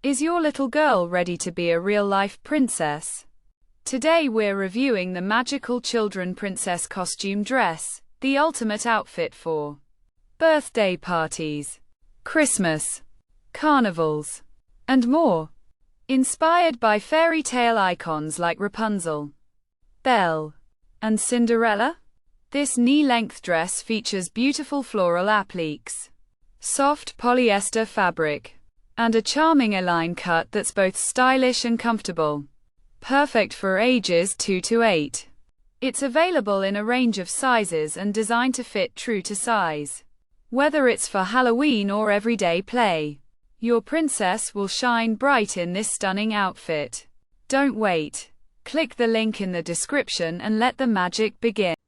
Is your little girl ready to be a real-life princess? Today we're reviewing the magical children princess costume dress, the ultimate outfit for birthday parties, Christmas, carnivals, and more. Inspired by fairy tale icons like Rapunzel, Belle, and Cinderella, this knee-length dress features beautiful floral appliques, soft polyester fabric, and a charming A-line cut that's both stylish and comfortable. Perfect for ages 2 to 8. It's available in a range of sizes and designed to fit true to size. Whether it's for Halloween or everyday play, your princess will shine bright in this stunning outfit. Don't wait. Click the link in the description and let the magic begin.